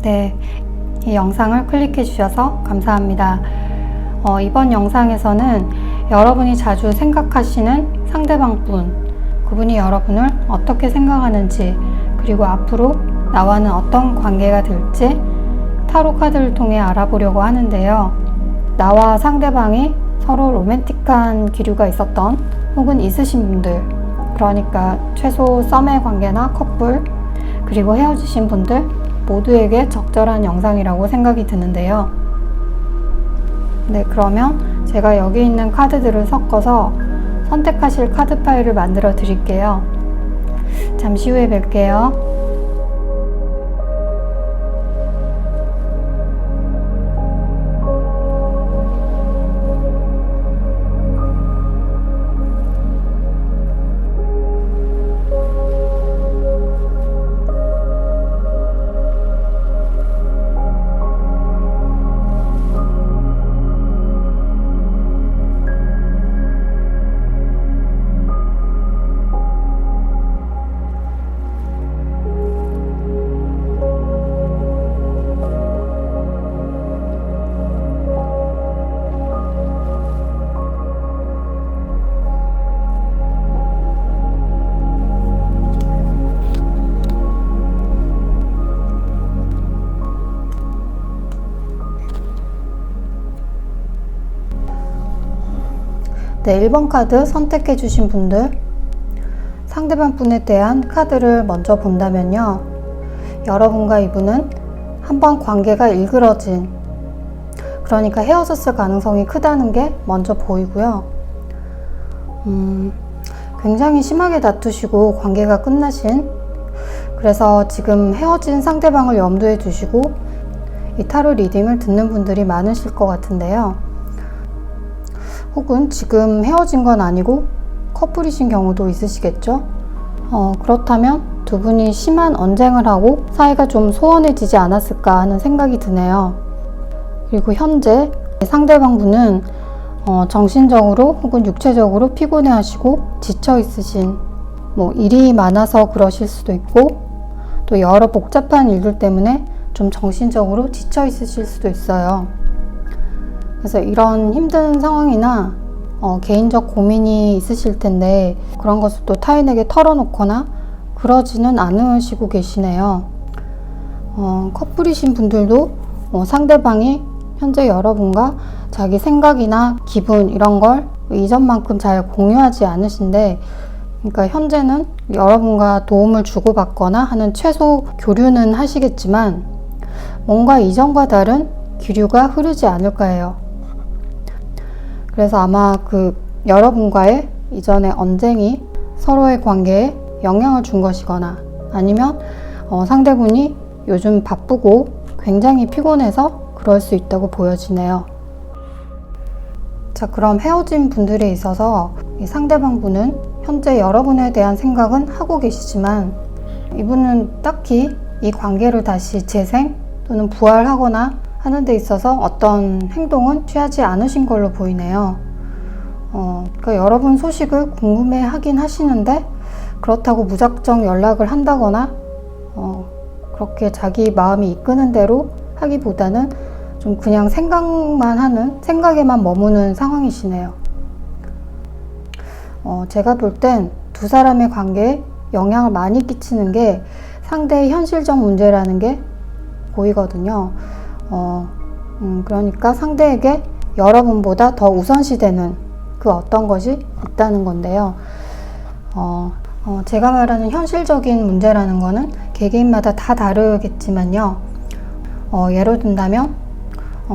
네, 이 영상을 클릭해 주셔서 감사합니다. 이번 영상에서는 여러분이 자주 생각하시는 상대방분, 그분이 여러분을 어떻게 생각하는지, 그리고 앞으로 나와는 어떤 관계가 될지 타로 카드를 통해 알아보려고 하는데요. 나와 상대방이 서로 로맨틱한 기류가 있었던 혹은 있으신 분들, 그러니까 최소 썸의 관계나 커플, 그리고 헤어지신 분들 모두에게 적절한 영상이라고 생각이 드는데요. 네, 그러면 제가 여기 있는 카드들을 섞어서 선택하실 카드 파일을 만들어 드릴게요. 잠시 후에 뵐게요. 네, 1번 카드 선택해 주신 분들, 상대방 분에 대한 카드를 먼저 본다면요, 여러분과 이분은 한번 관계가 일그러진, 그러니까 헤어졌을 가능성이 크다는 게 먼저 보이고요. 굉장히 심하게 다투시고 관계가 끝나신, 그래서 지금 헤어진 상대방을 염두에 두시고 이 타로 리딩을 듣는 분들이 많으실 것 같은데요. 혹은 지금 헤어진 건 아니고 커플이신 경우도 있으시겠죠? 그렇다면 두 분이 심한 언쟁을 하고 사이가 좀 소원해지지 않았을까 하는 생각이 드네요. 그리고 현재 상대방 분은 정신적으로 혹은 육체적으로 피곤해 하시고 지쳐 있으신, 일이 많아서 그러실 수도 있고, 또 여러 복잡한 일들 때문에 좀 정신적으로 지쳐 있으실 수도 있어요. 그래서 이런 힘든 상황이나 개인적 고민이 있으실 텐데 그런 것을 또 타인에게 털어놓거나 그러지는 않으시고 계시네요. 커플이신 분들도 상대방이 현재 여러분과 자기 생각이나 기분 이런 걸 이전만큼 잘 공유하지 않으신데, 그러니까 현재는 여러분과 도움을 주고받거나 하는 최소 교류는 하시겠지만 뭔가 이전과 다른 기류가 흐르지 않을까 해요. 그래서 아마 여러분과의 이전의 언쟁이 서로의 관계에 영향을 준 것이거나, 아니면 상대분이 요즘 바쁘고 굉장히 피곤해서 그럴 수 있다고 보여지네요. 자, 그럼 헤어진 분들에 있어서 이 상대방 분은 현재 여러분에 대한 생각은 하고 계시지만 이분은 딱히 이 관계를 다시 재생 또는 부활하거나 하는 데 있어서 어떤 행동은 취하지 않으신 걸로 보이네요. 그러니까 여러분 소식을 궁금해 하긴 하시는데 그렇다고 무작정 연락을 한다거나 그렇게 자기 마음이 이끄는 대로 하기보다는 좀 그냥 생각에만 머무는 상황이시네요. 제가 볼 땐 두 사람의 관계에 영향을 많이 끼치는 게 상대의 현실적 문제라는 게 보이거든요. 그러니까 상대에게 여러분보다 더 우선시되는 그 어떤 것이 있다는 건데요. 제가 말하는 현실적인 문제라는 거는 개개인마다 다 다르겠지만요. 예를 든다면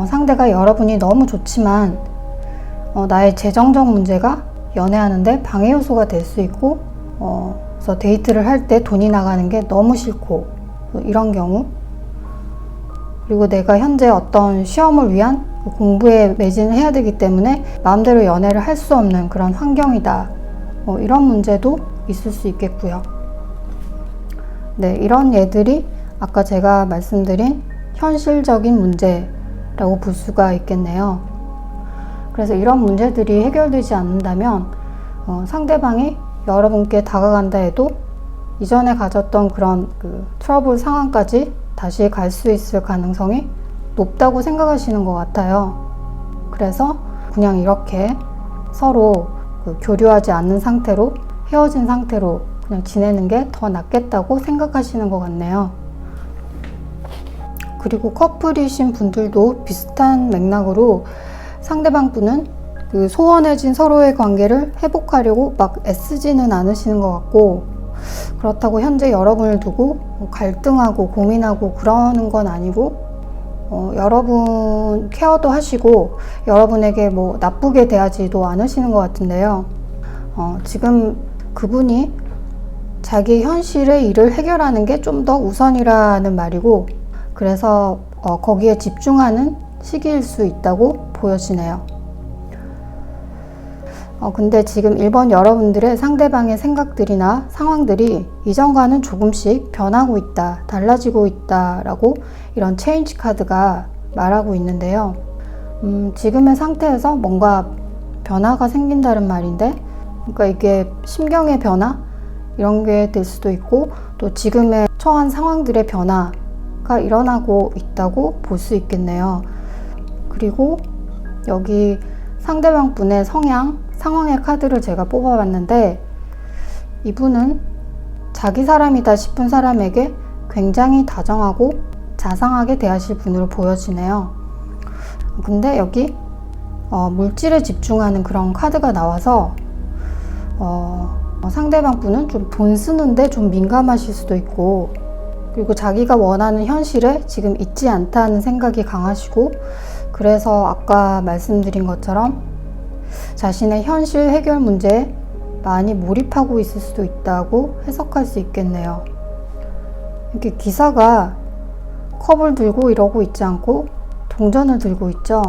상대가 여러분이 너무 좋지만 나의 재정적 문제가 연애하는데 방해 요소가 될 수 있고, 그래서 데이트를 할 때 돈이 나가는 게 너무 싫고, 이런 경우, 그리고 내가 현재 어떤 시험을 위한 공부에 매진을 해야 되기 때문에 마음대로 연애를 할 수 없는 그런 환경이다, 이런 문제도 있을 수 있겠고요. 네, 이런 예들이 아까 제가 말씀드린 현실적인 문제라고 볼 수가 있겠네요. 그래서 이런 문제들이 해결되지 않는다면 상대방이 여러분께 다가간다 해도 이전에 가졌던 그런 트러블 상황까지 다시 갈 수 있을 가능성이 높다고 생각하시는 것 같아요. 그래서 그냥 이렇게 서로 교류하지 않는 상태로, 헤어진 상태로 그냥 지내는 게 더 낫겠다고 생각하시는 것 같네요. 그리고 커플이신 분들도 비슷한 맥락으로 상대방 분은 그 소원해진 서로의 관계를 회복하려고 막 애쓰지는 않으시는 것 같고, 그렇다고 현재 여러분을 두고 갈등하고 고민하고 그러는 건 아니고, 여러분 케어도 하시고 여러분에게 뭐 나쁘게 대하지도 않으시는 것 같은데요. 지금 그분이 자기 현실의 일을 해결하는 게 좀 더 우선이라는 말이고, 그래서 거기에 집중하는 시기일 수 있다고 보여지네요. 근데 지금 1번 여러분들의 상대방의 생각들이나 상황들이 이전과는 조금씩 변하고 있다, 달라지고 있다라고 이런 체인지 카드가 말하고 있는데요. 지금의 상태에서 뭔가 변화가 생긴다는 말인데, 그러니까 이게 심경의 변화? 이런 게 될 수도 있고, 또 지금의 처한 상황들의 변화가 일어나고 있다고 볼 수 있겠네요. 그리고 여기 상대방 분의 성향, 상황의 카드를 제가 뽑아봤는데, 이분은 자기 사람이다 싶은 사람에게 굉장히 다정하고 자상하게 대하실 분으로 보여지네요. 근데 여기 물질에 집중하는 그런 카드가 나와서 상대방 분은 좀 돈 쓰는데 좀 민감하실 수도 있고, 그리고 자기가 원하는 현실에 지금 있지 않다는 생각이 강하시고, 그래서 아까 말씀드린 것처럼 자신의 현실 해결 문제에 많이 몰입하고 있을 수도 있다고 해석할 수 있겠네요. 이렇게 기사가 컵을 들고 이러고 있지 않고 동전을 들고 있죠.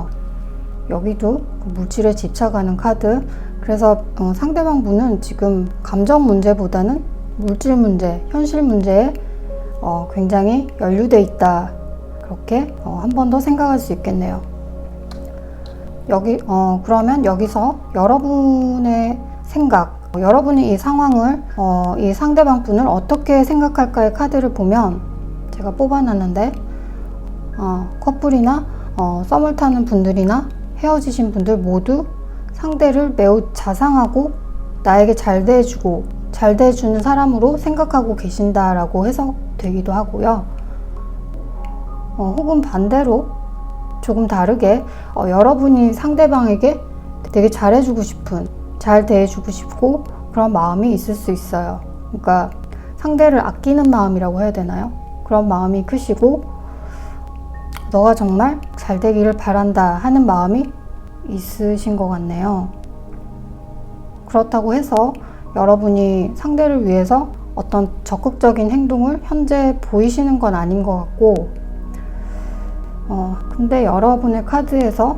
여기도 물질에 집착하는 카드. 그래서 상대방 분은 지금 감정 문제보다는 물질 문제, 현실 문제에 굉장히 연루돼 있다. 그렇게 한 번 더 생각할 수 있겠네요. 그러면 여기서 여러분의 생각, 여러분이 이 상황을, 이 상대방 분을 어떻게 생각할까의 카드를 보면, 제가 뽑아놨는데, 커플이나 썸을 타는 분들이나 헤어지신 분들 모두 상대를 매우 자상하고 나에게 잘 대해주고 잘 대해주는 사람으로 생각하고 계신다라고 해석되기도 하고요. 혹은 반대로 조금 다르게 여러분이 상대방에게 되게 잘해주고 싶은, 잘 대해주고 싶고 그런 마음이 있을 수 있어요. 그러니까 상대를 아끼는 마음이라고 해야 되나요? 그런 마음이 크시고, 너가 정말 잘 되기를 바란다 하는 마음이 있으신 것 같네요. 그렇다고 해서 여러분이 상대를 위해서 어떤 적극적인 행동을 현재 보이시는 건 아닌 것 같고, 근데 여러분의 카드에서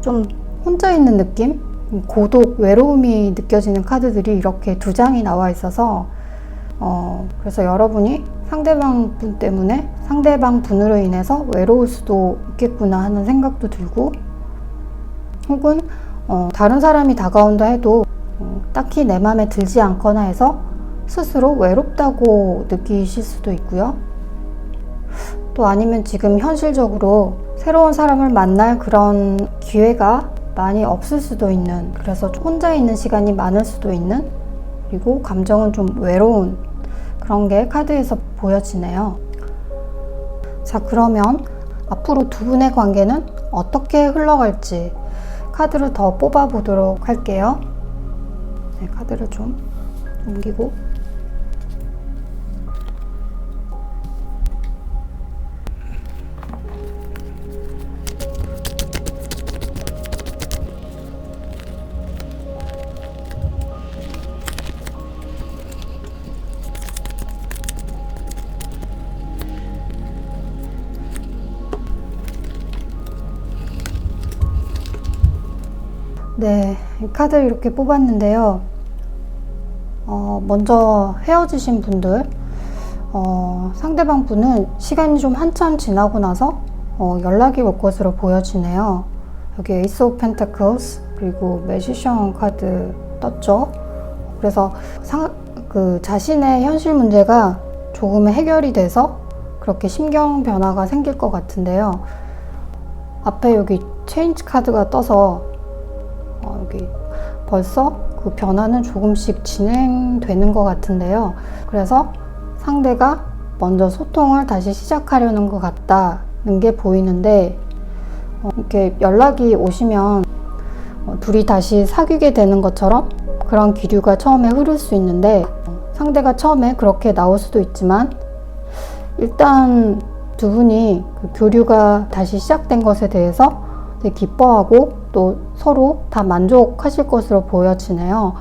좀 혼자 있는 느낌? 고독, 외로움이 느껴지는 카드들이 이렇게 2장이 나와 있어서, 그래서 여러분이 상대방 분 때문에, 상대방 분으로 인해서 외로울 수도 있겠구나 하는 생각도 들고, 혹은 다른 사람이 다가온다 해도 딱히 내 마음에 들지 않거나 해서 스스로 외롭다고 느끼실 수도 있고요. 또 아니면 지금 현실적으로 새로운 사람을 만날 그런 기회가 많이 없을 수도 있는, 그래서 혼자 있는 시간이 많을 수도 있는, 그리고 감정은 좀 외로운 그런 게 카드에서 보여지네요. 자, 그러면 앞으로 두 분의 관계는 어떻게 흘러갈지 카드를 더 뽑아 보도록 할게요. 네, 카드를 좀 옮기고. 네, 카드를 이렇게 뽑았는데요. 먼저 헤어지신 분들, 상대방 분은 시간이 좀 한참 지나고 나서 연락이 올 것으로 보여지네요. 여기 에이스 오브 펜타클스 그리고 매지션 카드 떴죠. 그래서 자신의 현실 문제가 조금 해결이 돼서 그렇게 심경 변화가 생길 것 같은데요. 앞에 여기 체인지 카드가 떠서 여기 벌써 그 변화는 조금씩 진행되는 것 같은데요. 그래서 상대가 먼저 소통을 다시 시작하려는 것 같다는 게 보이는데, 이렇게 연락이 오시면 둘이 다시 사귀게 되는 것처럼 그런 기류가 처음에 흐를 수 있는데, 상대가 처음에 그렇게 나올 수도 있지만 일단 두 분이 그 교류가 다시 시작된 것에 대해서 되게 기뻐하고 또 서로 다 만족하실 것으로 보여지네요.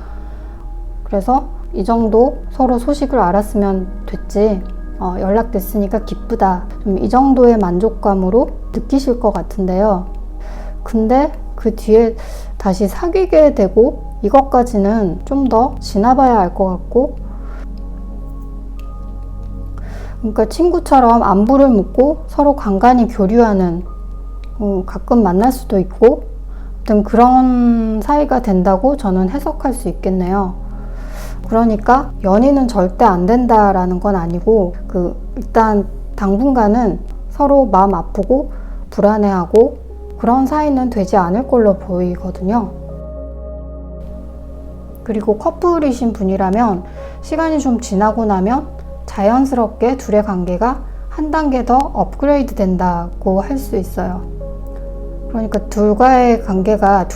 그래서 이 정도 서로 소식을 알았으면 됐지, 연락됐으니까 기쁘다, 좀 이 정도의 만족감으로 느끼실 것 같은데요. 근데 그 뒤에 다시 사귀게 되고 이것까지는 좀 더 지나봐야 알 것 같고, 그러니까 친구처럼 안부를 묻고 서로 간간히 교류하는, 가끔 만날 수도 있고, 아무튼 그런 사이가 된다고 저는 해석할 수 있겠네요. 그러니까 연인은 절대 안 된다라는 건 아니고, 일단 당분간은 서로 마음 아프고 불안해하고 그런 사이는 되지 않을 걸로 보이거든요. 그리고 커플이신 분이라면 시간이 좀 지나고 나면 자연스럽게 둘의 관계가 한 단계 더 업그레이드 된다고 할 수 있어요. 그러니까 둘의 관계가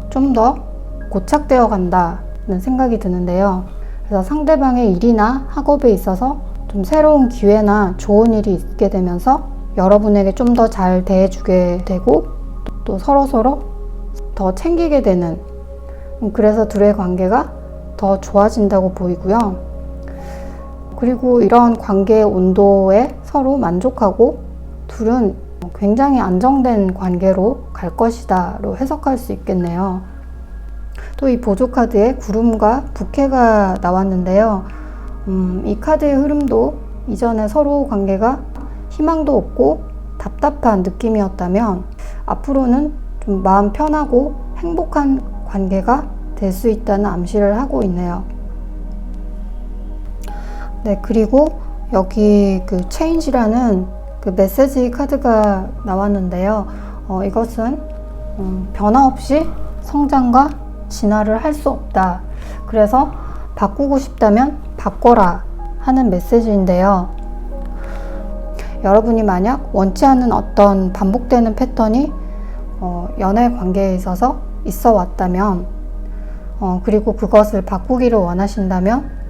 좀 더 고착되어 간다는 생각이 드는데요. 그래서 상대방의 일이나 학업에 있어서 좀 새로운 기회나 좋은 일이 있게 되면서 여러분에게 좀 더 잘 대해주게 되고 또 서로서로 더 챙기게 되는, 그래서 둘의 관계가 더 좋아진다고 보이고요. 그리고 이런 관계의 온도에 서로 만족하고 둘은 굉장히 안정된 관계로 갈 것이다로 해석할 수 있겠네요. 또 이 보조 카드에 구름과 부캐가 나왔는데요. 이 카드의 흐름도 이전에 서로 관계가 희망도 없고 답답한 느낌이었다면 앞으로는 좀 마음 편하고 행복한 관계가 될 수 있다는 암시를 하고 있네요. 네, 그리고 여기 그 체인지라는 그 메시지 카드가 나왔는데요. 이것은 변화 없이 성장과 진화를 할 수 없다. 그래서 바꾸고 싶다면 바꿔라 하는 메시지인데요. 여러분이 만약 원치 않는 어떤 반복되는 패턴이 연애 관계에 있어서 있어 왔다면, 그리고 그것을 바꾸기를 원하신다면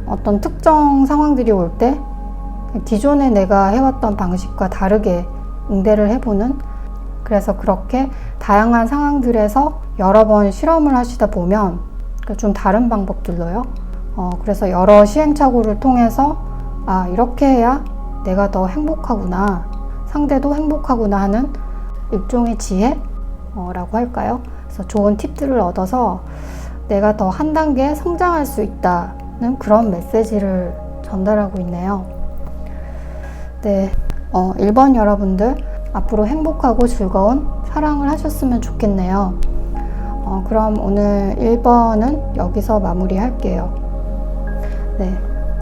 어떤 특정 상황들이 올 때 기존에 내가 해왔던 방식과 다르게 응대를 해보는, 그래서 그렇게 다양한 상황들에서 여러 번 실험을 하시다 보면 좀 다른 방법들로요. 그래서 여러 시행착오를 통해서 이렇게 해야 내가 더 행복하구나, 상대도 행복하구나 하는 일종의 지혜라고 할까요? 그래서 좋은 팁들을 얻어서 내가 더 한 단계 성장할 수 있다는 그런 메시지를 전달하고 있네요. 네, 1번 여러분들 앞으로 행복하고 즐거운 사랑을 하셨으면 좋겠네요. 그럼 오늘 1번은 여기서 마무리할게요. 네,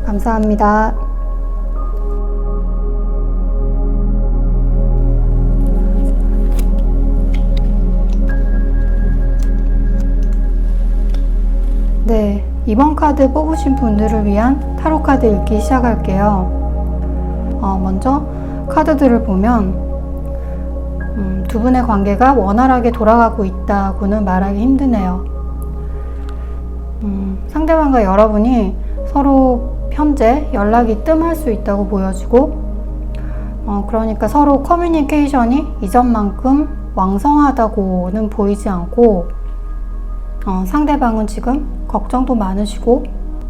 감사합니다. 네, 이번 카드 뽑으신 분들을 위한 타로 카드 읽기 시작할게요. 먼저 카드들을 보면 두 분의 관계가 원활하게 돌아가고 있다고는 말하기 힘드네요. 상대방과 여러분이 서로 현재 연락이 뜸할 수 있다고 보여지고, 그러니까 서로 커뮤니케이션이 이전만큼 왕성하다고는 보이지 않고, 상대방은 지금 걱정도 많으시고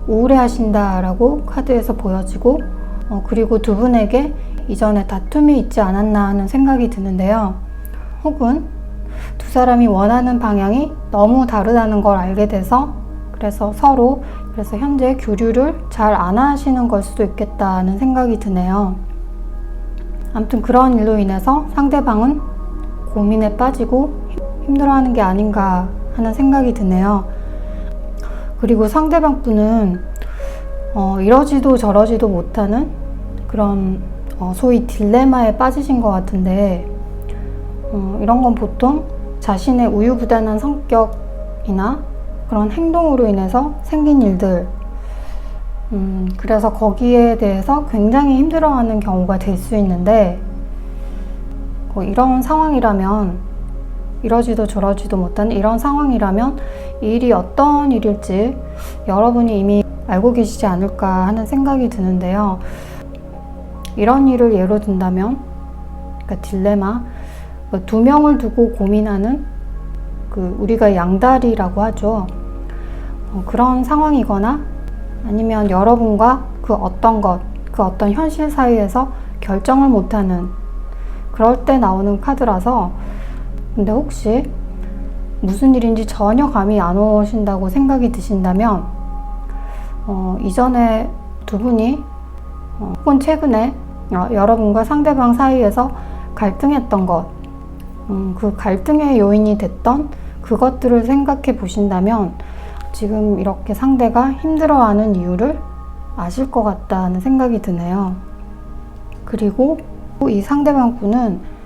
우울해하신다라고 카드에서 보여지고, 그리고 두 분에게 이전에 다툼이 있지 않았나 하는 생각이 드는데요. 혹은 두 사람이 원하는 방향이 너무 다르다는 걸 알게 돼서 그래서 현재 교류를 잘 안 하시는 걸 수도 있겠다는 생각이 드네요. 아무튼 그런 일로 인해서 상대방은 고민에 빠지고 힘들어하는 게 아닌가 하는 생각이 드네요. 그리고 상대방 분은 이러지도 저러지도 못하는 그런 소위 딜레마에 빠지신 것 같은데, 이런 건 보통 자신의 우유부단한 성격이나 그런 행동으로 인해서 생긴 일들, 그래서 거기에 대해서 굉장히 힘들어하는 경우가 될 수 있는데, 이런 상황이라면, 이러지도 저러지도 못한 이런 상황이라면 이 일이 어떤 일일지 여러분이 이미 알고 계시지 않을까 하는 생각이 드는데요. 이런 일을 예로 든다면, 그러니까 딜레마, 두 명을 두고 고민하는 우리가 양다리라고 하죠. 그런 상황이거나 아니면 여러분과 그 어떤 현실 사이에서 결정을 못하는 그럴 때 나오는 카드라서, 근데 혹시 무슨 일인지 전혀 감이 안 오신다고 생각이 드신다면, 이전에 두 분이 혹은 최근에 여러분과 상대방 사이에서 갈등했던 것, 그 갈등의 요인이 됐던 그것들을 생각해 보신다면 지금 이렇게 상대가 힘들어하는 이유를 아실 것 같다는 생각이 드네요. 그리고 이 상대방 분은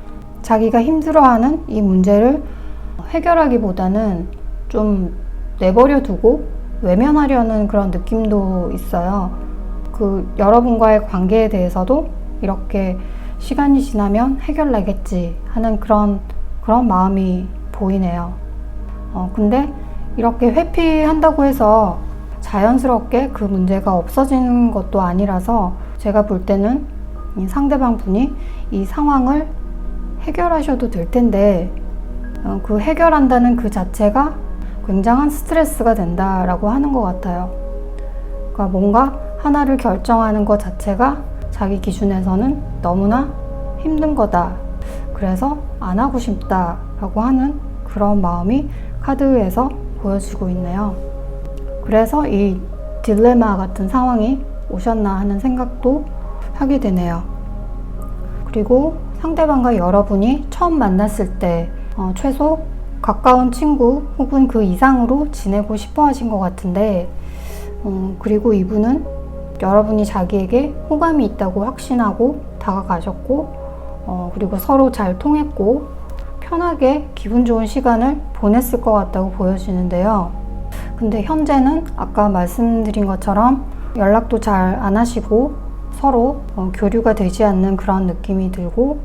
자기가 힘들어하는 이 문제를 해결하기보다는 좀 내버려 두고 외면하려는 그런 느낌도 있어요. 여러분과의 관계에 대해서도 이렇게 시간이 지나면 해결나겠지 하는 그런 마음이 보이네요. 근데 이렇게 회피한다고 해서 자연스럽게 그 문제가 없어지는 것도 아니라서 제가 볼 때는 이 상대방 분이 이 상황을 해결하셔도 될 텐데, 그 해결한다는 그 자체가 굉장한 스트레스가 된다라고 하는 것 같아요. 그러니까 뭔가 하나를 결정하는 것 자체가 자기 기준에서는 너무나 힘든 거다. 그래서 안 하고 싶다라고 하는 그런 마음이 카드에서 보여지고 있네요. 그래서 이 딜레마 같은 상황이 오셨나 하는 생각도 하게 되네요. 그리고 상대방과 여러분이 처음 만났을 때 최소 가까운 친구 혹은 그 이상으로 지내고 싶어 하신 것 같은데, 그리고 이분은 여러분이 자기에게 호감이 있다고 확신하고 다가가셨고, 그리고 서로 잘 통했고 편하게 기분 좋은 시간을 보냈을 것 같다고 보여지는데요. 근데 현재는 아까 말씀드린 것처럼 연락도 잘 안 하시고 서로 교류가 되지 않는 그런 느낌이 들고,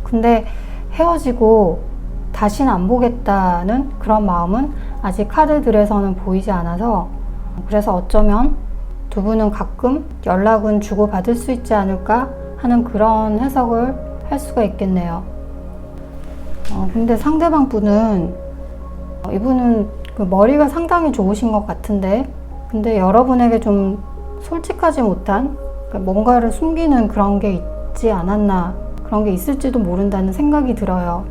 근데 헤어지고 다시는 안 보겠다는 그런 마음은 아직 카드들에서는 보이지 않아서, 그래서 어쩌면 두 분은 가끔 연락은 주고받을 수 있지 않을까 하는 그런 해석을 할 수가 있겠네요. 근데 상대방 분은 이분은 그 머리가 상당히 좋으신 것 같은데, 근데 여러분에게 좀 솔직하지 못한, 뭔가를 숨기는 그런 게 있지 않았나, 그런 게 있을지도 모른다는 생각이 들어요.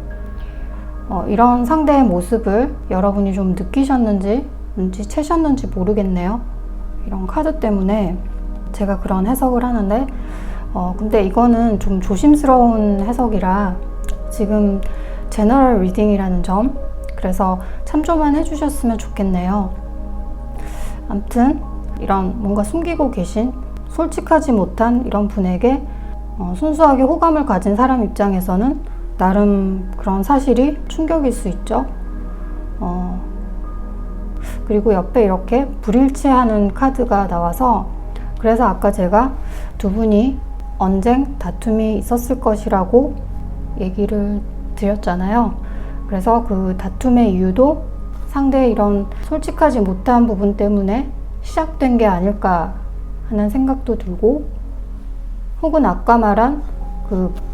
이런 상대의 모습을 여러분이 좀 느끼셨는지 눈치채셨는지 모르겠네요. 이런 카드 때문에 제가 그런 해석을 하는데, 근데 이거는 좀 조심스러운 해석이라 지금 제너럴 리딩이라는 점, 그래서 참조만 해주셨으면 좋겠네요. 아무튼 이런 뭔가 숨기고 계신 솔직하지 못한 이런 분에게 순수하게 호감을 가진 사람 입장에서는 나름 그런 사실이 충격일 수 있죠. 그리고 옆에 이렇게 불일치하는 카드가 나와서, 그래서 아까 제가 두 분이 언쟁, 다툼이 있었을 것이라고 얘기를 드렸잖아요. 그래서 그 다툼의 이유도 상대의 이런 솔직하지 못한 부분 때문에 시작된 게 아닐까 하는 생각도 들고, 혹은 아까 말한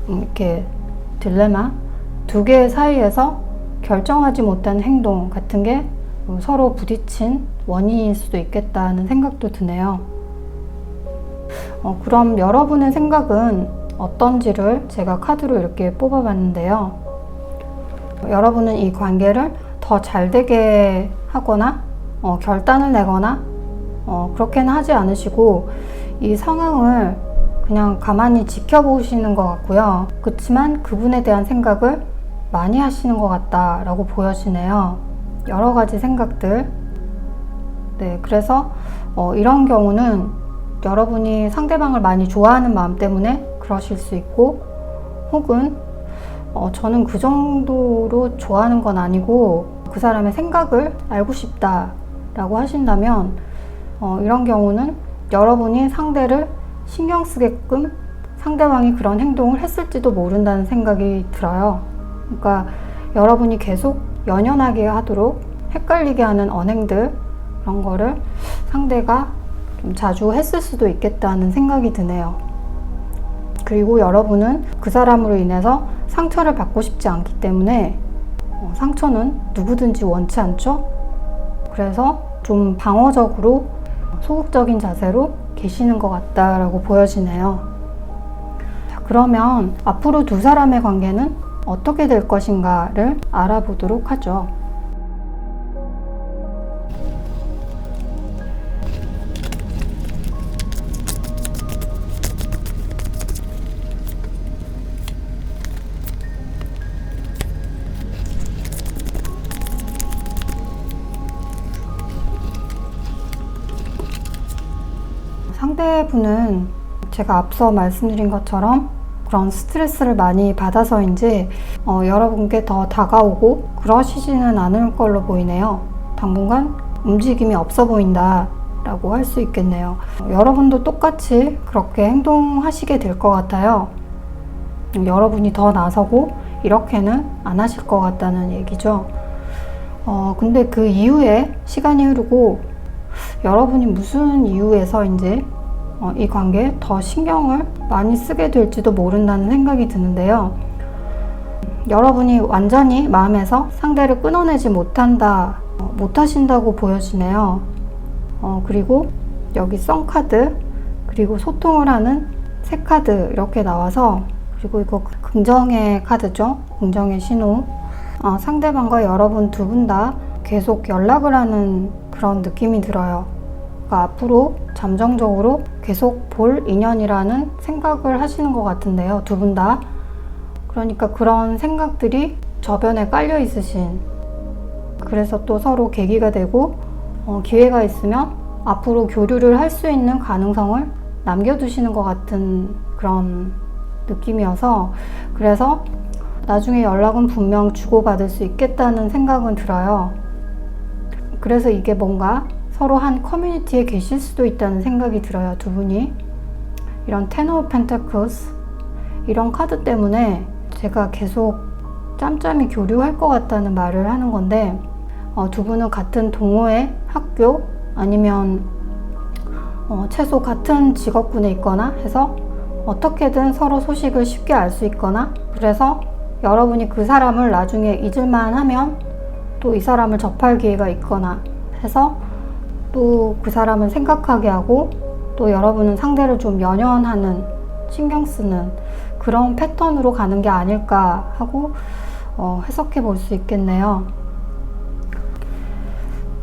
이렇게 딜레마, 두 개의 사이에서 결정하지 못한 행동 같은 게 서로 부딪힌 원인일 수도 있겠다는 생각도 드네요. 그럼 여러분의 생각은 어떤지를 제가 카드로 이렇게 뽑아봤는데요. 여러분은 이 관계를 더 잘 되게 하거나 결단을 내거나 그렇게는 하지 않으시고 이 상황을 그냥 가만히 지켜보시는 것 같고요. 그렇지만 그분에 대한 생각을 많이 하시는 것 같다라고 보여지네요. 여러 가지 생각들. 네, 그래서 이런 경우는 여러분이 상대방을 많이 좋아하는 마음 때문에 그러실 수 있고, 혹은 저는 그 정도로 좋아하는 건 아니고 그 사람의 생각을 알고 싶다라고 하신다면 이런 경우는 여러분이 상대를 신경 쓰게끔 상대방이 그런 행동을 했을지도 모른다는 생각이 들어요. 그러니까 여러분이 계속 연연하게 하도록 헷갈리게 하는 언행들, 그런 거를 상대가 좀 자주 했을 수도 있겠다는 생각이 드네요. 그리고 여러분은 그 사람으로 인해서 상처를 받고 싶지 않기 때문에 상처는 누구든지 원치 않죠? 그래서 좀 방어적으로 소극적인 자세로 계시는 것 같다라고 보여지네요. 자, 그러면 앞으로 두 사람의 관계는 어떻게 될 것인가를 알아보도록 하죠. 상대분은 제가 앞서 말씀드린 것처럼 그런 스트레스를 많이 받아서인지 여러분께 더 다가오고 그러시지는 않을 걸로 보이네요. 당분간 움직임이 없어 보인다 라고 할 수 있겠네요. 여러분도 똑같이 그렇게 행동하시게 될 것 같아요. 여러분이 더 나서고 이렇게는 안 하실 것 같다는 얘기죠. 근데 그 이후에 시간이 흐르고 여러분이 무슨 이유에서인지 이 관계에 더 신경을 많이 쓰게 될지도 모른다는 생각이 드는데요. 여러분이 완전히 마음에서 상대를 끊어내지 못하신다고 보여지네요. 그리고 여기 썬카드, 그리고 소통을 하는 새 카드 이렇게 나와서, 그리고 이거 긍정의 카드죠. 긍정의 신호. 상대방과 여러분 두 분 다 계속 연락을 하는 그런 느낌이 들어요. 그러니까 앞으로 잠정적으로 계속 볼 인연이라는 생각을 하시는 것 같은데요. 두 분 다. 그러니까 그런 생각들이 저변에 깔려 있으신, 그래서 또 서로 계기가 되고 기회가 있으면 앞으로 교류를 할 수 있는 가능성을 남겨두시는 것 같은 그런 느낌이어서, 그래서 나중에 연락은 분명 주고받을 수 있겠다는 생각은 들어요. 그래서 이게 뭔가 서로 한 커뮤니티에 계실 수도 있다는 생각이 들어요. 두 분이. 이런 텐 오브 펜타클스 이런 카드 때문에 제가 계속 짬짬이 교류할 것 같다는 말을 하는 건데, 두 분은 같은 동호회, 학교, 아니면 최소 같은 직업군에 있거나 해서 어떻게든 서로 소식을 쉽게 알 수 있거나, 그래서 여러분이 그 사람을 나중에 잊을만 하면 또 이 사람을 접할 기회가 있거나 해서 또 그 사람을 생각하게 하고, 또 여러분은 상대를 좀 연연하는, 신경 쓰는 그런 패턴으로 가는 게 아닐까 하고 해석해 볼 수 있겠네요.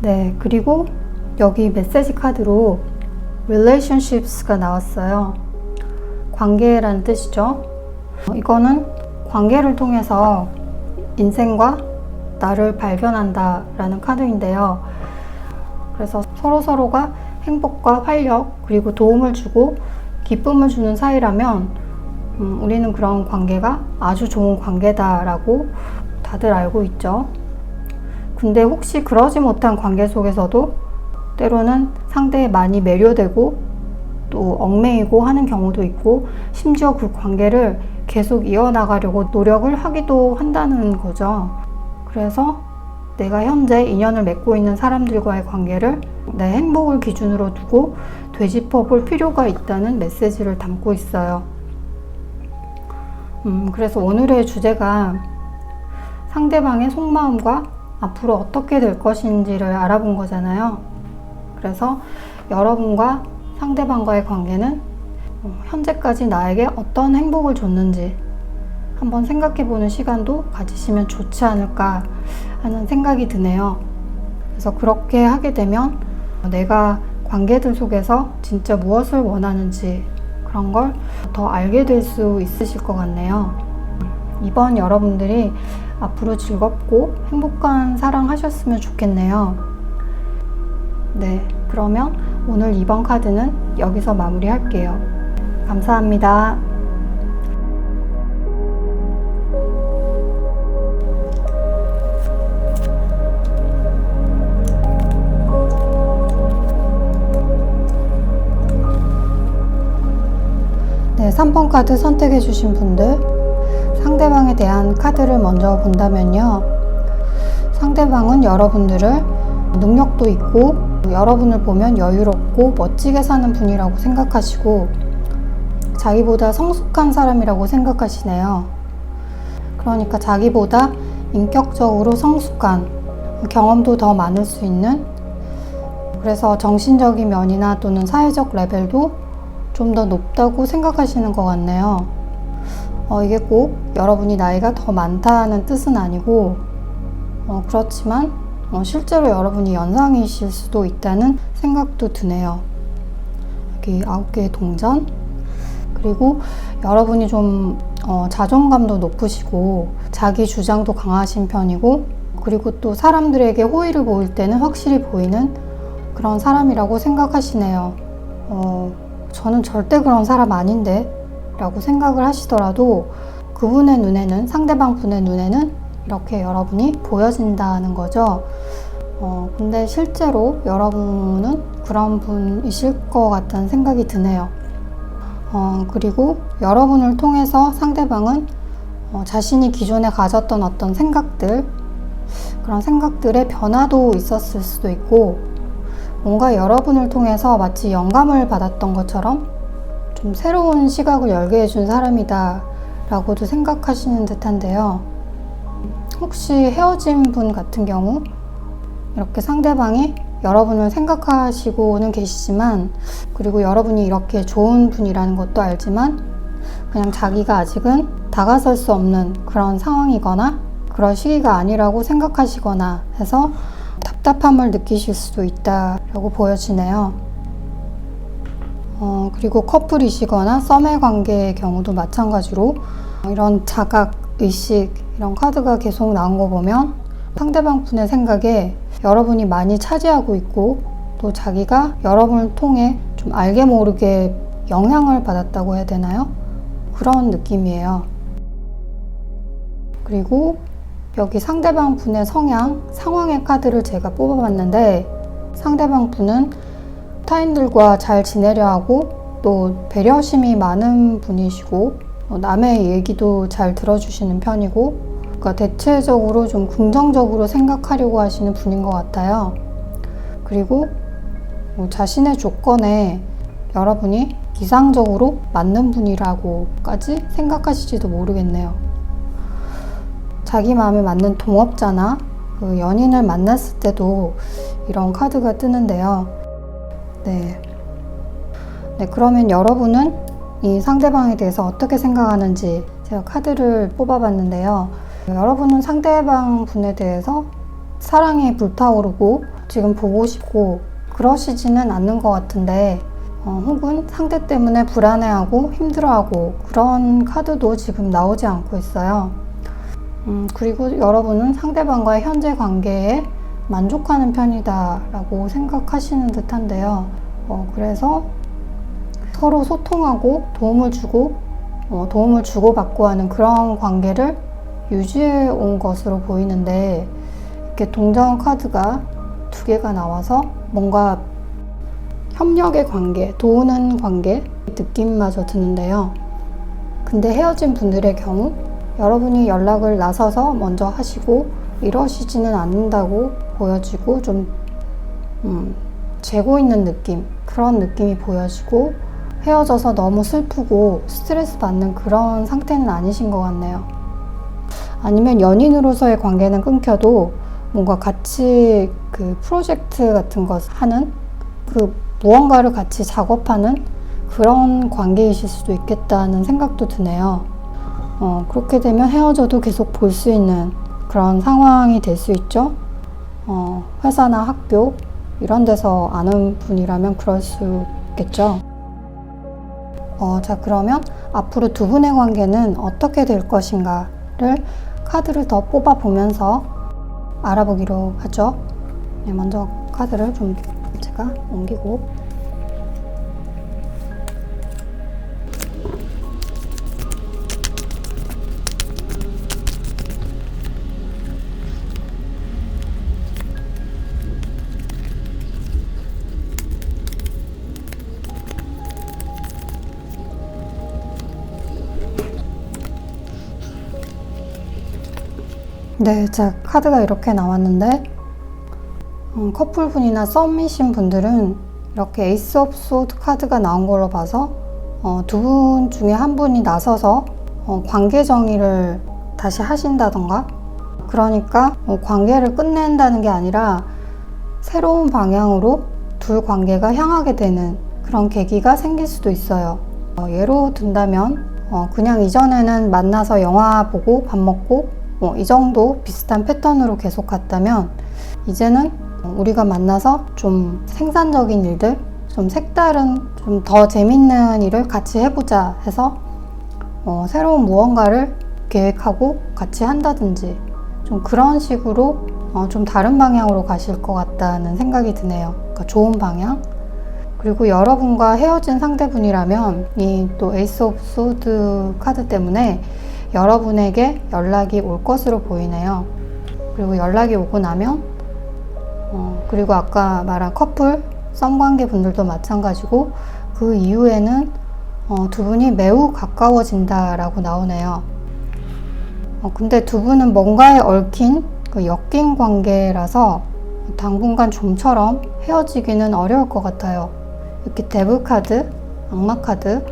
네, 그리고 여기 메시지 카드로 relationships가 나왔어요. 관계라는 뜻이죠. 이거는 관계를 통해서 인생과 나를 발견한다 라는 카드인데요. 그래서 서로서로가 행복과 활력, 그리고 도움을 주고 기쁨을 주는 사이라면 우리는 그런 관계가 아주 좋은 관계다라고 다들 알고 있죠. 근데 혹시 그러지 못한 관계 속에서도 때로는 상대에 많이 매료되고 또 얽매이고 하는 경우도 있고, 심지어 그 관계를 계속 이어나가려고 노력을 하기도 한다는 거죠. 그래서 내가 현재 인연을 맺고 있는 사람들과의 관계를 내 행복을 기준으로 두고 되짚어 볼 필요가 있다는 메시지를 담고 있어요. 그래서 오늘의 주제가 상대방의 속마음과 앞으로 어떻게 될 것인지를 알아본 거잖아요. 그래서 여러분과 상대방과의 관계는 현재까지 나에게 어떤 행복을 줬는지 한번 생각해보는 시간도 가지시면 좋지 않을까 하는 생각이 드네요. 그래서 그렇게 하게 되면 내가 관계들 속에서 진짜 무엇을 원하는지 그런 걸 더 알게 될 수 있으실 것 같네요. 이번 여러분들이 앞으로 즐겁고 행복한 사랑 하셨으면 좋겠네요. 네, 그러면 오늘 2번 카드는 여기서 마무리할게요. 감사합니다. 네, 3번 카드 선택해 주신 분들, 상대방에 대한 카드를 먼저 본다면요, 상대방은 여러분들을 능력도 있고 여러분을 보면 여유롭고 멋지게 사는 분이라고 생각하시고 자기보다 성숙한 사람이라고 생각하시네요. 그러니까 자기보다 인격적으로 성숙한, 경험도 더 많을 수 있는, 그래서 정신적인 면이나 또는 사회적 레벨도 좀 더 높다고 생각하시는 것 같네요. 이게 꼭 여러분이 나이가 더 많다는 뜻은 아니고 그렇지만 실제로 여러분이 연상이실 수도 있다는 생각도 드네요. 여기 9개의 동전, 그리고 여러분이 좀 자존감도 높으시고 자기 주장도 강하신 편이고, 그리고 또 사람들에게 호의를 보일 때는 확실히 보이는 그런 사람이라고 생각하시네요. 저는 절대 그런 사람 아닌데 라고 생각을 하시더라도 그분의 눈에는, 상대방 분의 눈에는 이렇게 여러분이 보여진다는 거죠. 근데 실제로 여러분은 그런 분이실 것 같다는 생각이 드네요. 그리고 여러분을 통해서 상대방은 자신이 기존에 가졌던 어떤 생각들, 그런 생각들의 변화도 있었을 수도 있고, 뭔가 여러분을 통해서 마치 영감을 받았던 것처럼 좀 새로운 시각을 열게 해준 사람이다 라고도 생각하시는 듯한데요. 혹시 헤어진 분 같은 경우 이렇게 상대방이 여러분을 생각하시고는 계시지만, 그리고 여러분이 이렇게 좋은 분이라는 것도 알지만 그냥 자기가 아직은 다가설 수 없는 그런 상황이거나 그런 시기가 아니라고 생각하시거나 해서 답답함을 느끼실 수도 있다라고 보여지네요. 그리고 커플이시거나 썸의 관계의 경우도 마찬가지로 이런 자각, 의식, 이런 카드가 계속 나온 거 보면 상대방 분의 생각에 여러분이 많이 차지하고 있고, 또 자기가 여러분을 통해 좀 알게 모르게 영향을 받았다고 해야 되나요? 그런 느낌이에요. 그리고 여기 상대방 분의 성향, 상황의 카드를 제가 뽑아봤는데, 상대방 분은 타인들과 잘 지내려 하고 또 배려심이 많은 분이시고 남의 얘기도 잘 들어주시는 편이고, 그러니까 대체적으로 좀 긍정적으로 생각하려고 하시는 분인 것 같아요. 그리고 자신의 조건에 여러분이 이상적으로 맞는 분이라고까지 생각하실지도 모르겠네요. 자기 마음에 맞는 동업자나 그 연인을 만났을 때도 이런 카드가 뜨는데요. 네, 그러면 여러분은 이 상대방에 대해서 어떻게 생각하는지 제가 카드를 뽑아봤는데요. 여러분은 상대방 분에 대해서 사랑이 불타오르고 지금 보고 싶고 그러시지는 않는 것 같은데, 혹은 상대 때문에 불안해하고 힘들어하고 그런 카드도 지금 나오지 않고 있어요. 그리고 여러분은 상대방과의 현재 관계에 만족하는 편이다 라고 생각하시는 듯한데요. 그래서 서로 소통하고 도움을 주고받고 하는 그런 관계를 유지해 온 것으로 보이는데, 이렇게 동전 카드가 2개가 나와서 뭔가 협력의 관계, 도우는 관계 느낌마저 드는데요. 근데 헤어진 분들의 경우 여러분이 연락을 나서서 먼저 하시고 이러시지는 않는다고 보여지고, 좀 재고 있는 느낌, 그런 느낌이 보여지고, 헤어져서 너무 슬프고 스트레스 받는 그런 상태는 아니신 것 같네요. 아니면 연인으로서의 관계는 끊겨도 뭔가 같이 그 프로젝트 같은 것 하는, 그 무언가를 같이 작업하는 그런 관계이실 수도 있겠다는 생각도 드네요. 그렇게 되면 헤어져도 계속 볼 수 있는 그런 상황이 될 수 있죠. 회사나 학교 이런 데서 아는 분이라면 그럴 수 있겠죠. 자, 그러면 앞으로 두 분의 관계는 어떻게 될 것인가를 카드를 더 뽑아 보면서 알아보기로 하죠. 네, 먼저 카드를 좀 제가 옮기고, 네, 자, 카드가 이렇게 나왔는데 커플분이나 썸이신 분들은 이렇게 에이스 오브 소드 카드가 나온 걸로 봐서 두 분 중에 한 분이 나서서 관계 정의를 다시 하신다던가, 그러니까 관계를 끝낸다는 게 아니라 새로운 방향으로 둘 관계가 향하게 되는 그런 계기가 생길 수도 있어요. 예로 든다면 그냥 이전에는 만나서 영화 보고 밥 먹고 이 정도 비슷한 패턴으로 계속 갔다면, 이제는 우리가 만나서 좀 생산적인 일들, 좀 색다른, 좀 더 재밌는 일을 같이 해보자 해서 새로운 무언가를 계획하고 같이 한다든지, 좀 그런 식으로 좀 다른 방향으로 가실 것 같다는 생각이 드네요. 그러니까 좋은 방향. 그리고 여러분과 헤어진 상대분이라면 이 또 에이스 오브 소드 카드 때문에 여러분에게 연락이 올 것으로 보이네요. 그리고 연락이 오고 나면 그리고 아까 말한 커플, 썸관계 분들도 마찬가지고, 그 이후에는 두 분이 매우 가까워진다라고 나오네요. 근데 두 분은 뭔가에 얽힌 그 엮인 관계라서 당분간 좀처럼 헤어지기는 어려울 것 같아요. 이렇게 데블 카드, 악마 카드,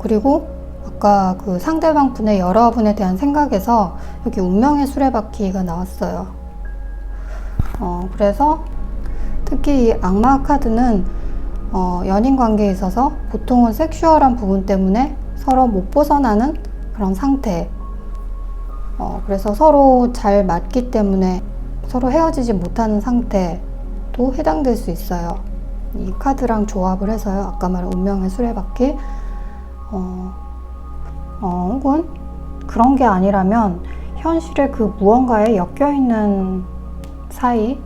그리고 아까 그 상대방 분의 여러분에 대한 생각에서 여기 운명의 수레바퀴가 나왔어요. 그래서 특히 이 악마 카드는 연인 관계에 있어서 보통은 섹슈얼한 부분 때문에 서로 못 벗어나는 그런 상태, 그래서 서로 잘 맞기 때문에 서로 헤어지지 못하는 상태도 해당될 수 있어요. 이 카드랑 조합을 해서요. 아까 말한 운명의 수레바퀴, 혹은 그런 게 아니라면 현실의 그 무언가에 엮여있는 사이,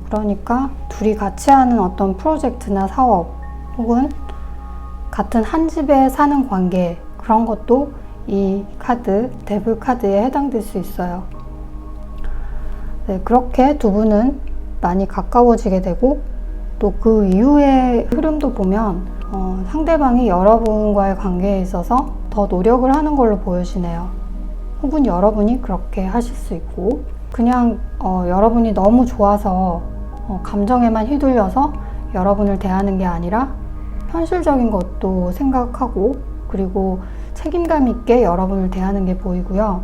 그러니까 둘이 같이 하는 어떤 프로젝트나 사업, 혹은 같은 한 집에 사는 관계, 그런 것도 이 카드, 데블 카드에 해당될 수 있어요. 네, 그렇게 두 분은 많이 가까워지게 되고, 또 그 이후의 흐름도 보면 상대방이 여러분과의 관계에 있어서 더 노력을 하는 걸로 보여지네요. 혹은 여러분이 그렇게 하실 수 있고, 그냥 여러분이 너무 좋아서 감정에만 휘둘려서 여러분을 대하는 게 아니라 현실적인 것도 생각하고, 그리고 책임감 있게 여러분을 대하는 게 보이고요.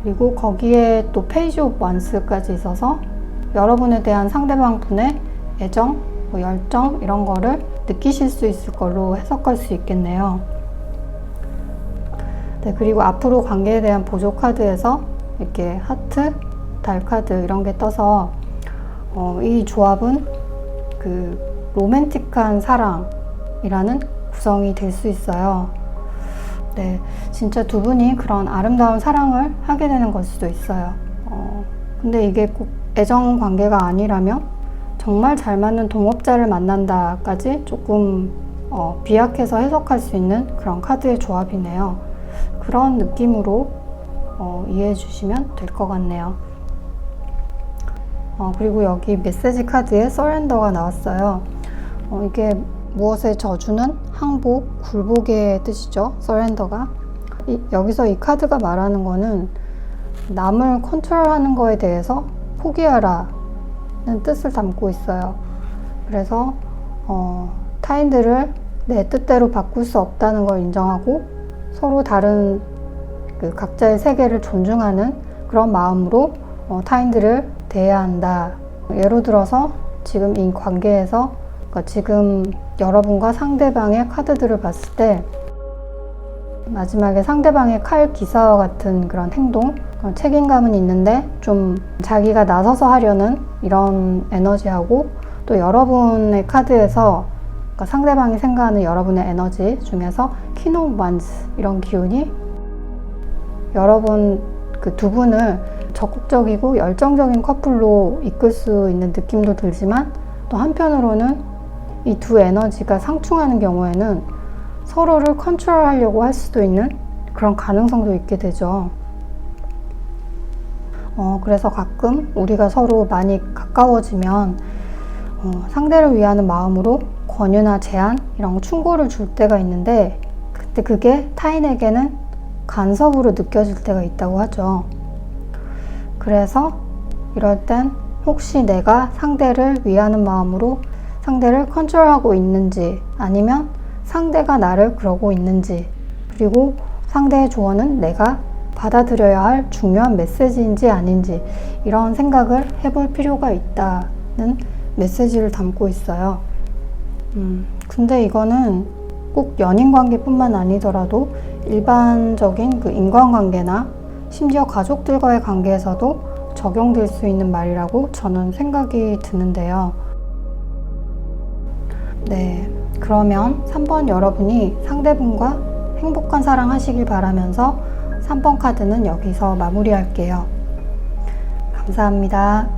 그리고 거기에 또 페이지 오브 원스까지 있어서 여러분에 대한 상대방 분의 애정, 열정 이런 거를 느끼실 수 있을 걸로 해석할 수 있겠네요. 네, 그리고 앞으로 관계에 대한 보조 카드에서 이렇게 하트, 달 카드 이런 게 떠서 이 조합은 그 로맨틱한 사랑이라는 구성이 될 수 있어요. 네, 진짜 두 분이 그런 아름다운 사랑을 하게 되는 걸 수도 있어요. 근데 이게 꼭 애정 관계가 아니라면 정말 잘 맞는 동업자를 만난다까지 조금 비약해서 해석할 수 있는 그런 카드의 조합이네요. 그런 느낌으로 이해해 주시면 될 것 같네요. 그리고 여기 메시지 카드에 서렌더가 나왔어요. 이게 무엇의 저주는 항복, 굴복의 뜻이죠. 서렌더가. 여기서 이 카드가 말하는 거는 남을 컨트롤하는 거에 대해서 포기하라 는 뜻을 담고 있어요. 그래서 타인들을 내 뜻대로 바꿀 수 없다는 걸 인정하고, 서로 다른 그 각자의 세계를 존중하는 그런 마음으로 타인들을 대해야 한다. 예로 들어서 지금 이 관계에서, 그러니까 지금 여러분과 상대방의 카드들을 봤을 때 마지막에 상대방의 칼 기사와 같은 그런 행동, 책임감은 있는데 좀 자기가 나서서 하려는 이런 에너지하고, 또 여러분의 카드에서 그러니까 상대방이 생각하는 여러분의 에너지 중에서 퀸 오브 완스 이런 기운이 여러분 그 두 분을 적극적이고 열정적인 커플로 이끌 수 있는 느낌도 들지만, 또 한편으로는 이 두 에너지가 상충하는 경우에는 서로를 컨트롤하려고 할 수도 있는 그런 가능성도 있게 되죠. 그래서 가끔 우리가 서로 많이 가까워지면 상대를 위하는 마음으로 권유나 제안 이런 충고를 줄 때가 있는데, 그때 그게 타인에게는 간섭으로 느껴질 때가 있다고 하죠. 그래서 이럴 땐 혹시 내가 상대를 위하는 마음으로 상대를 컨트롤하고 있는지, 아니면 상대가 나를 그러고 있는지, 그리고 상대의 조언은 내가 받아들여야 할 중요한 메시지인지 아닌지, 이런 생각을 해볼 필요가 있다는 메시지를 담고 있어요. 근데 이거는 꼭 연인관계뿐만 아니더라도 일반적인 그 인간관계나 심지어 가족들과의 관계에서도 적용될 수 있는 말이라고 저는 생각이 드는데요. 네, 그러면 3번 여러분이 상대분과 행복한 사랑 하시길 바라면서 3번 카드는 여기서 마무리할게요. 감사합니다.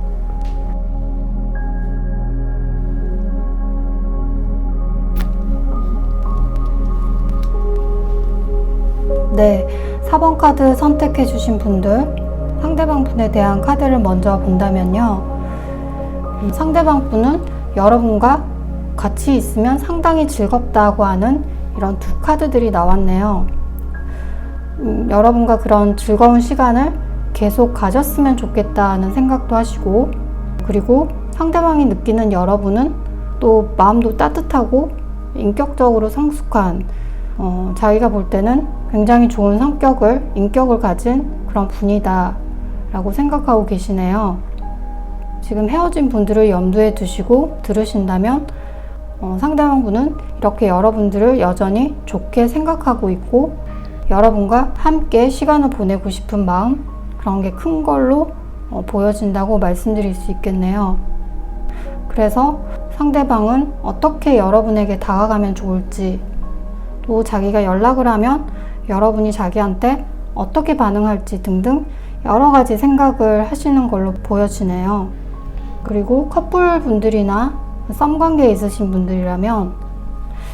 네, 4번 카드 선택해 주신 분들, 상대방 분에 대한 카드를 먼저 본다면요. 상대방 분은 여러분과 같이 있으면 상당히 즐겁다고 하는 이런 두 카드들이 나왔네요. 여러분과 그런 즐거운 시간을 계속 가졌으면 좋겠다는 생각도 하시고, 그리고 상대방이 느끼는 여러분은 또 마음도 따뜻하고 인격적으로 성숙한, 자기가 볼 때는 굉장히 좋은 성격을, 인격을 가진 그런 분이다 라고 생각하고 계시네요. 지금 헤어진 분들을 염두에 두시고 들으신다면 상대방 분은 이렇게 여러분들을 여전히 좋게 생각하고 있고, 여러분과 함께 시간을 보내고 싶은 마음, 그런 게 큰 걸로 보여진다고 말씀드릴 수 있겠네요. 그래서 상대방은 어떻게 여러분에게 다가가면 좋을지, 또 자기가 연락을 하면 여러분이 자기한테 어떻게 반응할지 등등 여러 가지 생각을 하시는 걸로 보여지네요. 그리고 커플 분들이나 썸 관계에 있으신 분들이라면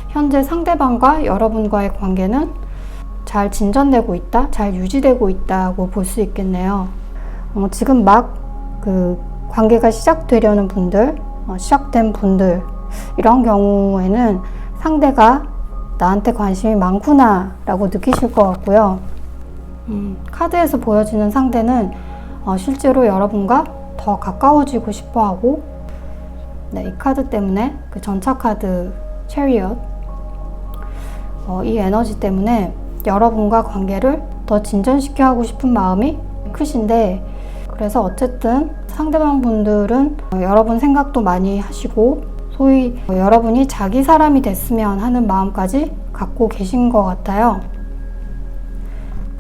현재 상대방과 여러분과의 관계는 잘 진전되고 있다, 잘 유지되고 있다고 볼 수 있겠네요. 지금 막 그 관계가 시작되려는 분들, 시작된 분들, 이런 경우에는 상대가 나한테 관심이 많구나 라고 느끼실 것 같고요. 카드에서 보여지는 상대는 실제로 여러분과 더 가까워지고 싶어 하고, 네, 이 카드 때문에 그 전차 카드 체리엇, 이 에너지 때문에 여러분과 관계를 더 진전시켜 하고 싶은 마음이 크신데, 그래서 어쨌든 상대방 분들은 여러분 생각도 많이 하시고, 소위 여러분이 자기 사람이 됐으면 하는 마음까지 갖고 계신 것 같아요.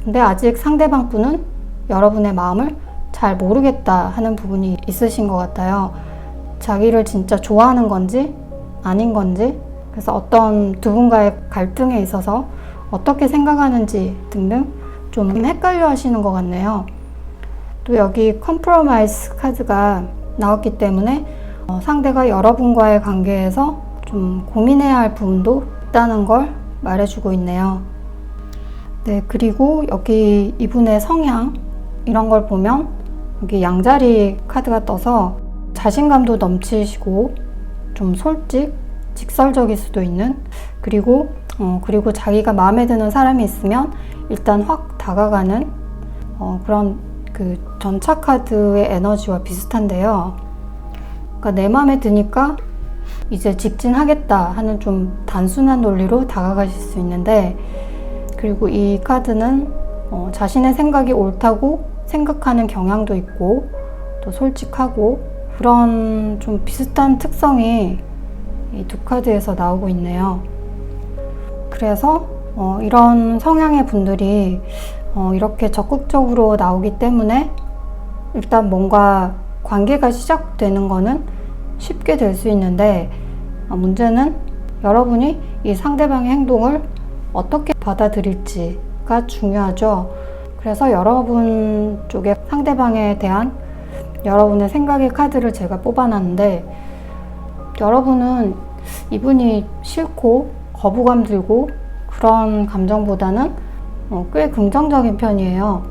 근데 아직 상대방 분은 여러분의 마음을 잘 모르겠다 하는 부분이 있으신 것 같아요. 자기를 진짜 좋아하는 건지 아닌 건지, 그래서 어떤 두 분과의 갈등에 있어서 어떻게 생각하는지 등등 좀 헷갈려 하시는 것 같네요. 또 여기 컴프로마이스 카드가 나왔기 때문에 상대가 여러분과의 관계에서 좀 고민해야 할 부분도 있다는 걸 말해주고 있네요. 네, 그리고 여기 이분의 성향, 이런 걸 보면 여기 양자리 카드가 떠서 자신감도 넘치시고 좀 직설적일 수도 있는, 그리고 자기가 마음에 드는 사람이 있으면 일단 확 다가가는 그런 그 전차 카드의 에너지와 비슷한데요. 그러니까 내 마음에 드니까 이제 직진하겠다 하는 좀 단순한 논리로 다가가실 수 있는데, 그리고 이 카드는 자신의 생각이 옳다고 생각하는 경향도 있고, 또 솔직하고, 그런 좀 비슷한 특성이 이 두 카드에서 나오고 있네요. 그래서 이런 성향의 분들이 이렇게 적극적으로 나오기 때문에 일단 뭔가 관계가 시작되는 거는 쉽게 될 수 있는데, 문제는 여러분이 이 상대방의 행동을 어떻게 받아들일지가 중요하죠. 그래서 여러분 쪽에 상대방에 대한 여러분의 생각의 카드를 제가 뽑아놨는데, 여러분은 이분이 싫고 거부감 들고 그런 감정보다는 꽤 긍정적인 편이에요.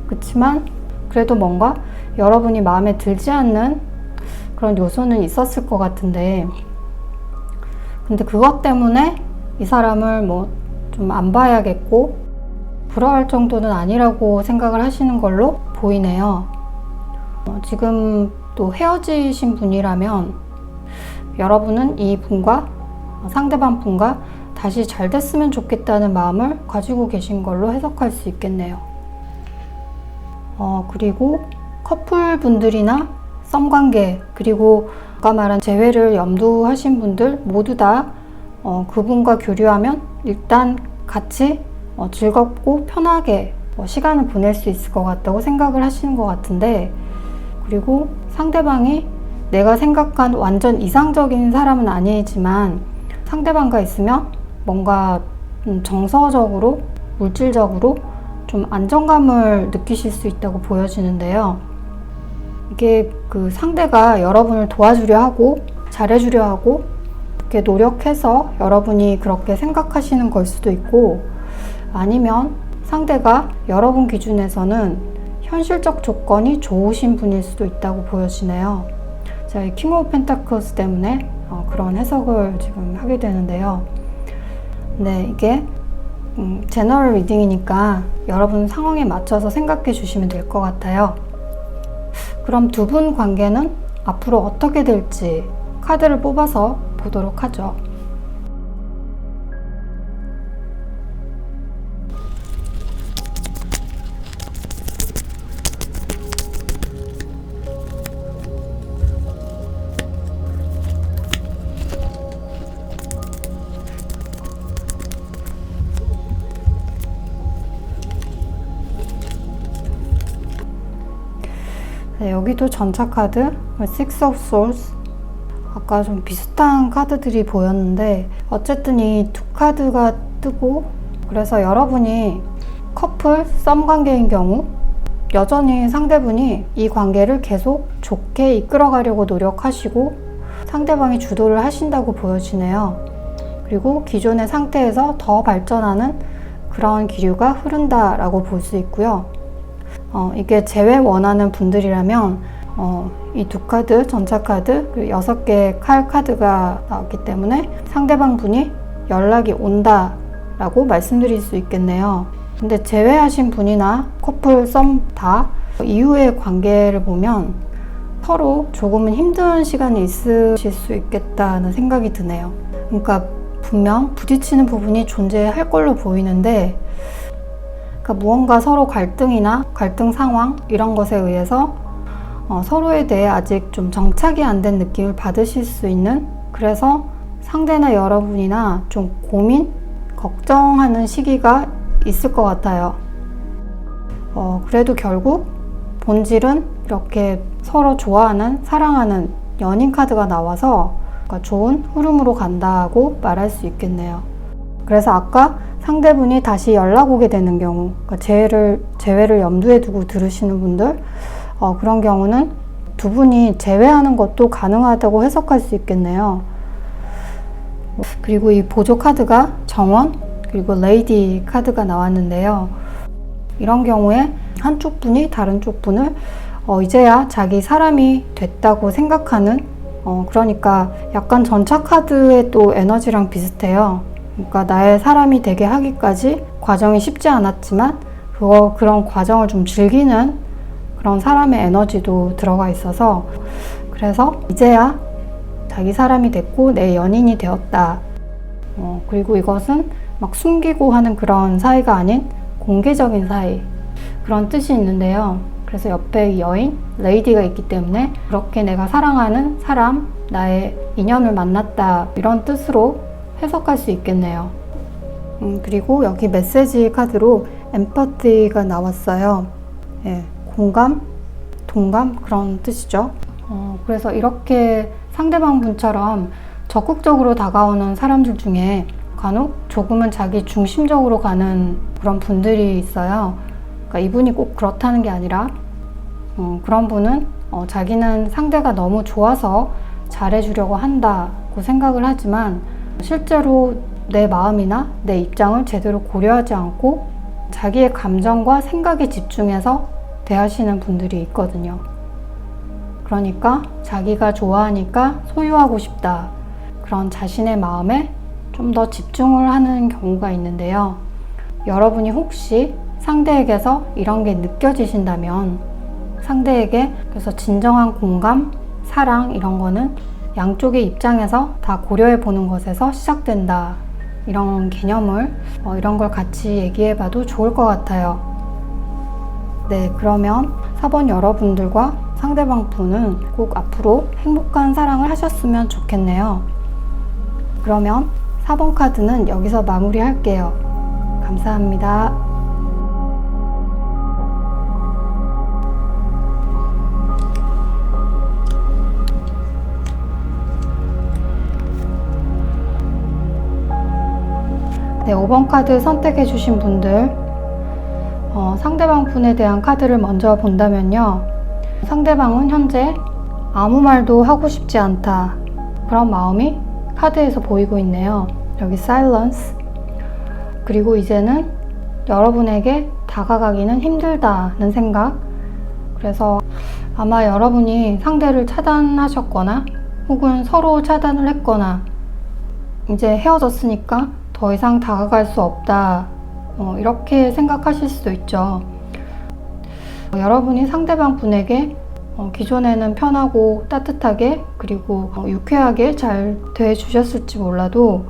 그렇지만 그래도 뭔가 여러분이 마음에 들지 않는 그런 요소는 있었을 것 같은데, 근데 그것 때문에 이 사람을 좀 안 봐야겠고 부러워할 정도는 아니라고 생각을 하시는 걸로 보이네요. 지금 또 헤어지신 분이라면 여러분은 이 분과 상대방 분과 다시 잘 됐으면 좋겠다는 마음을 가지고 계신 걸로 해석할 수 있겠네요. 그리고 커플 분들이나 썸관계, 그리고 아까 말한 재회를 염두하신 분들 모두 다 그분과 교류하면 일단 같이 즐겁고 편하게 시간을 보낼 수 있을 것 같다고 생각을 하시는 것 같은데, 그리고 상대방이 내가 생각한 완전 이상적인 사람은 아니지만 상대방과 있으면 뭔가 정서적으로, 물질적으로 좀 안정감을 느끼실 수 있다고 보여지는데요. 이게 그 상대가 여러분을 도와주려 하고 잘해주려 하고 그렇게 노력해서 여러분이 그렇게 생각하시는 걸 수도 있고, 아니면 상대가 여러분 기준에서는 현실적 조건이 좋으신 분일 수도 있다고 보여지네요. 자, 이 킹 오브 펜타클스 때문에 그런 해석을 지금 하게 되는데요. 네, 이게 제너럴 리딩이니까 여러분 상황에 맞춰서 생각해 주시면 될 것 같아요. 그럼 두 분 관계는 앞으로 어떻게 될지 카드를 뽑아서 보도록 하죠. 네, 여기도 전차 카드, Six of Swords. 아까 좀 비슷한 카드들이 보였는데 어쨌든 이 두 카드가 뜨고, 그래서 여러분이 커플, 썸 관계인 경우 여전히 상대분이 이 관계를 계속 좋게 이끌어가려고 노력하시고 상대방이 주도를 하신다고 보여지네요. 그리고 기존의 상태에서 더 발전하는 그런 기류가 흐른다라고 볼 수 있고요. 이게 재회 원하는 분들이라면 이 두 카드, 전차 카드, 그리고 6개의 칼 카드가 나왔기 때문에 상대방 분이 연락이 온다 라고 말씀드릴 수 있겠네요. 근데 재회하신 분이나 커플, 썸 다 이후의 관계를 보면 서로 조금은 힘든 시간이 있으실 수 있겠다는 생각이 드네요. 그러니까 분명 부딪히는 부분이 존재할 걸로 보이는데, 그러니까 무언가 서로 갈등이나 갈등 상황 이런 것에 의해서 서로에 대해 아직 좀 정착이 안 된 느낌을 받으실 수 있는, 그래서 상대나 여러분이나 좀 고민, 걱정하는 시기가 있을 것 같아요. 그래도 결국 본질은 이렇게 서로 좋아하는, 사랑하는 연인 카드가 나와서 그러니까 좋은 흐름으로 간다고 말할 수 있겠네요. 그래서 아까 상대분이 다시 연락 오게 되는 경우, 그러니까 재회를 염두에 두고 들으시는 분들, 그런 경우는 두 분이 재회하는 것도 가능하다고 해석할 수 있겠네요. 그리고 이 보조 카드가 정원, 그리고 레이디 카드가 나왔는데요. 이런 경우에 한쪽 분이 다른 쪽 분을 이제야 자기 사람이 됐다고 생각하는, 그러니까 약간 전차 카드의 또 에너지랑 비슷해요. 그러니까 나의 사람이 되게 하기까지 과정이 쉽지 않았지만 그런 과정을 좀 즐기는 그런 사람의 에너지도 들어가 있어서, 그래서 이제야 자기 사람이 됐고 내 연인이 되었다. 그리고 이것은 막 숨기고 하는 그런 사이가 아닌 공개적인 사이, 그런 뜻이 있는데요. 그래서 옆에 여인, 레이디가 있기 때문에 그렇게 내가 사랑하는 사람, 나의 인연을 만났다, 이런 뜻으로 해석할 수 있겠네요. 그리고 여기 메시지 카드로 엠퍼티가 나왔어요. 예, 공감, 동감, 그런 뜻이죠. 그래서 이렇게 상대방 분처럼 적극적으로 다가오는 사람들 중에 간혹 조금은 자기 중심적으로 가는 그런 분들이 있어요. 그러니까 이분이 꼭 그렇다는 게 아니라 그런 분은 자기는 상대가 너무 좋아서 잘해주려고 한다고 생각을 하지만 실제로 내 마음이나 내 입장을 제대로 고려하지 않고 자기의 감정과 생각에 집중해서 대하시는 분들이 있거든요. 그러니까 자기가 좋아하니까 소유하고 싶다, 그런 자신의 마음에 좀 더 집중을 하는 경우가 있는데요. 여러분이 혹시 상대에게서 이런 게 느껴지신다면 상대에게. 그래서 진정한 공감, 사랑 이런 거는 양쪽의 입장에서 다 고려해 보는 것에서 시작된다. 이런 개념을 이런 걸 같이 얘기해 봐도 좋을 것 같아요. 네, 그러면 4번 여러분들과 상대방 분은 꼭 앞으로 행복한 사랑을 하셨으면 좋겠네요. 그러면 4번 카드는 여기서 마무리할게요. 감사합니다. 네, 5번 카드 선택해 주신 분들, 상대방 분에 대한 카드를 먼저 본다면요. 상대방은 현재 아무 말도 하고 싶지 않다. 그런 마음이 카드에서 보이고 있네요. 여기 silence. 그리고 이제는 여러분에게 다가가기는 힘들다는 생각. 그래서 아마 여러분이 상대를 차단하셨거나 혹은 서로 차단을 했거나 이제 헤어졌으니까 더 이상 다가갈 수 없다. 이렇게 생각하실 수도 있죠. 여러분이 상대방 분에게 기존에는 편하고 따뜻하게 그리고 유쾌하게 잘 대해주셨을지 몰라도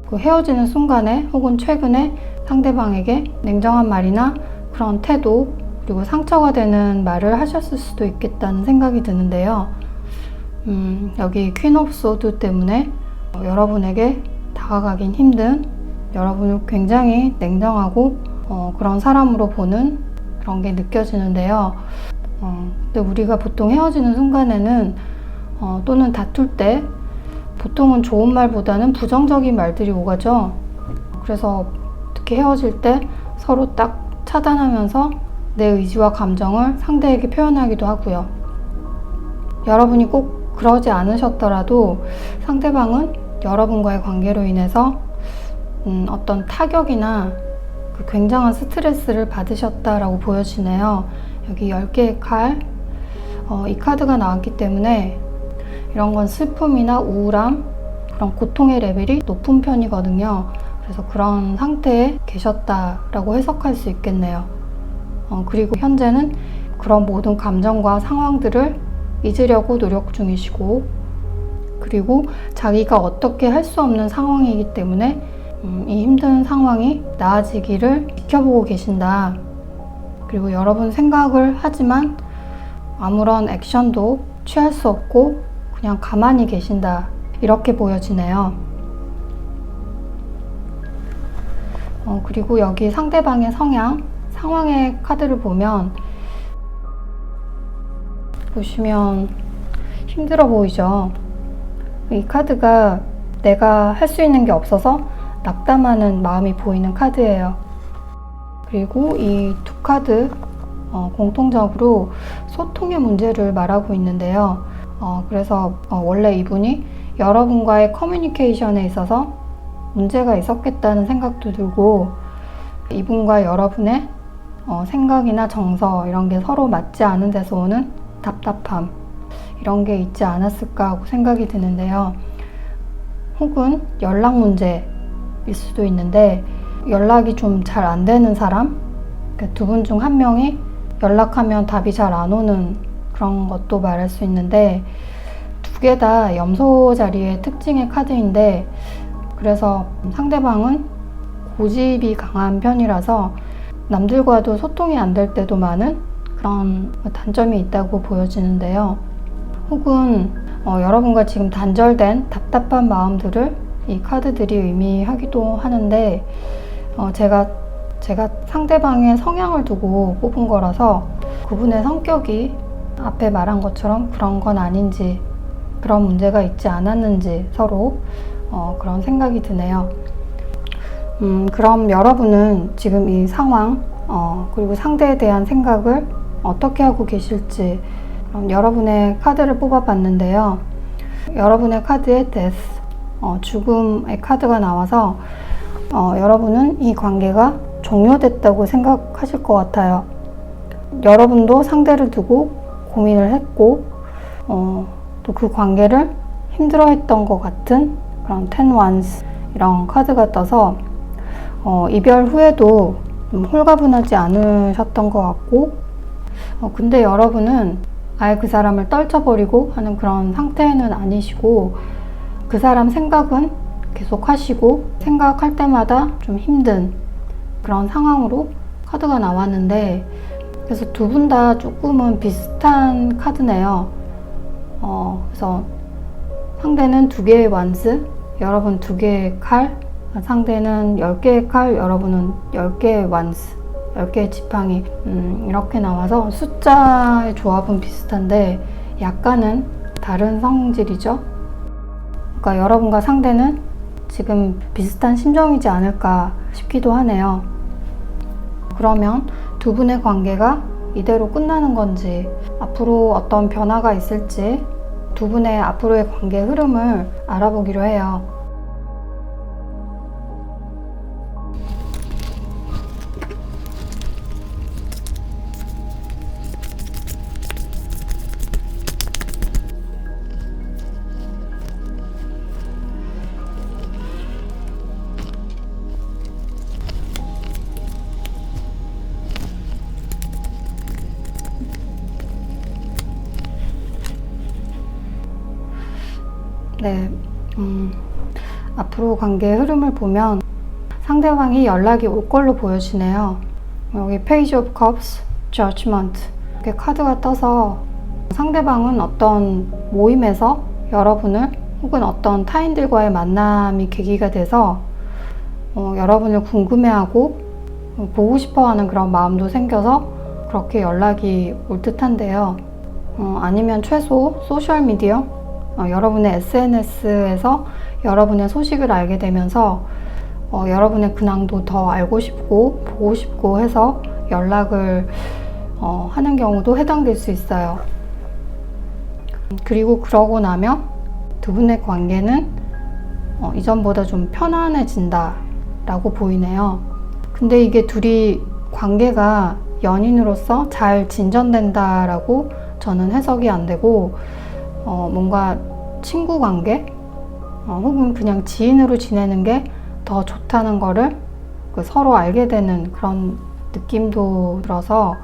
그 헤어지는 순간에 혹은 최근에 상대방에게 냉정한 말이나 그런 태도 그리고 상처가 되는 말을 하셨을 수도 있겠다는 생각이 드는데요. 여기 퀸 오브 소드 때문에 여러분에게 다가가긴 힘든, 여러분을 굉장히 냉정하고 그런 사람으로 보는 그런 게 느껴지는데요. 근데 우리가 보통 헤어지는 순간에는 또는 다툴 때 보통은 좋은 말보다는 부정적인 말들이 오가죠. 그래서 특히 헤어질 때 서로 딱 차단하면서 내 의지와 감정을 상대에게 표현하기도 하고요. 여러분이 꼭 그러지 않으셨더라도 상대방은 여러분과의 관계로 인해서 어떤 타격이나 그 굉장한 스트레스를 받으셨다라고 보여지네요. 여기 10개의 칼, 이 카드가 나왔기 때문에 이런 건 슬픔이나 우울함, 그런 고통의 레벨이 높은 편이거든요. 그래서 그런 상태에 계셨다라고 해석할 수 있겠네요. 그리고 현재는 그런 모든 감정과 상황들을 잊으려고 노력 중이시고, 그리고 자기가 어떻게 할 수 없는 상황이기 때문에 이 힘든 상황이 나아지기를 지켜보고 계신다. 그리고 여러분 생각을 하지만 아무런 액션도 취할 수 없고 그냥 가만히 계신다. 이렇게 보여지네요. 그리고 여기 상대방의 성향, 상황의 카드를 보시면 힘들어 보이죠? 이 카드가 내가 할 수 있는 게 없어서 낙담하는 마음이 보이는 카드예요. 그리고 이 두 카드 공통적으로 소통의 문제를 말하고 있는데요. 그래서 원래 이분이 여러분과의 커뮤니케이션에 있어서 문제가 있었겠다는 생각도 들고, 이분과 여러분의 생각이나 정서 이런 게 서로 맞지 않은 데서 오는 답답함, 이런 게 있지 않았을까 하고 생각이 드는데요. 혹은 연락 문제일 수도 있는데, 연락이 좀 잘 안 되는 사람, 두 분 중 한 명이 연락하면 답이 잘 안 오는 그런 것도 말할 수 있는데, 두 개 다 염소 자리의 특징의 카드인데, 그래서 상대방은 고집이 강한 편이라서 남들과도 소통이 안 될 때도 많은 그런 단점이 있다고 보여지는데요. 혹은 여러분과 지금 단절된 답답한 마음들을 이 카드들이 의미하기도 하는데, 제가 상대방의 성향을 두고 뽑은 거라서 그분의 성격이 앞에 말한 것처럼 그런 건 아닌지, 그런 문제가 있지 않았는지 서로 그런 생각이 드네요. 그럼 여러분은 지금 이 상황 그리고 상대에 대한 생각을 어떻게 하고 계실지, 그럼 여러분의 카드를 뽑아봤는데요. 여러분의 카드에 death, 죽음의 카드가 나와서 여러분은 이 관계가 종료됐다고 생각하실 것 같아요. 여러분도 상대를 두고 고민을 했고 또 그 관계를 힘들어했던 것 같은 그런 ten wands 이런 카드가 떠서 이별 후에도 홀가분하지 않으셨던 것 같고, 근데 여러분은 아예 그 사람을 떨쳐버리고 하는 그런 상태는 아니시고 그 사람 생각은 계속 하시고 생각할 때마다 좀 힘든 그런 상황으로 카드가 나왔는데, 그래서 두 분 다 조금은 비슷한 카드네요. 그래서 상대는 2개의 완스, 여러분 2개의 칼, 상대는 10개의 칼, 여러분은 10개의 완스, 10개의 지팡이, 이렇게 나와서 숫자의 조합은 비슷한데 약간은 다른 성질이죠. 그러니까 여러분과 상대는 지금 비슷한 심정이지 않을까 싶기도 하네요. 그러면 두 분의 관계가 이대로 끝나는 건지, 앞으로 어떤 변화가 있을지 두 분의 앞으로의 관계 흐름을 알아보기로 해요. 네, 앞으로 관계의 흐름을 보면 상대방이 연락이 올 걸로 보여지네요. 여기 Page of Cups, Judgment 이렇게 카드가 떠서 상대방은 어떤 모임에서 여러분을 혹은 어떤 타인들과의 만남이 계기가 돼서 여러분을 궁금해하고 보고 싶어하는 그런 마음도 생겨서 그렇게 연락이 올 듯한데요. 아니면 최소 소셜미디어, 여러분의 SNS에서 여러분의 소식을 알게 되면서 여러분의 근황도 더 알고 싶고 보고 싶고 해서 연락을 하는 경우도 해당될 수 있어요. 그리고 그러고 나면 두 분의 관계는 이전보다 좀 편안해진다 라고 보이네요. 근데 이게 둘이 관계가 연인으로서 잘 진전된다 라고 저는 해석이 안 되고, 뭔가 친구 관계 혹은 그냥 지인으로 지내는 게 더 좋다는 거를 서로 알게 되는 그런 느낌도 들어서,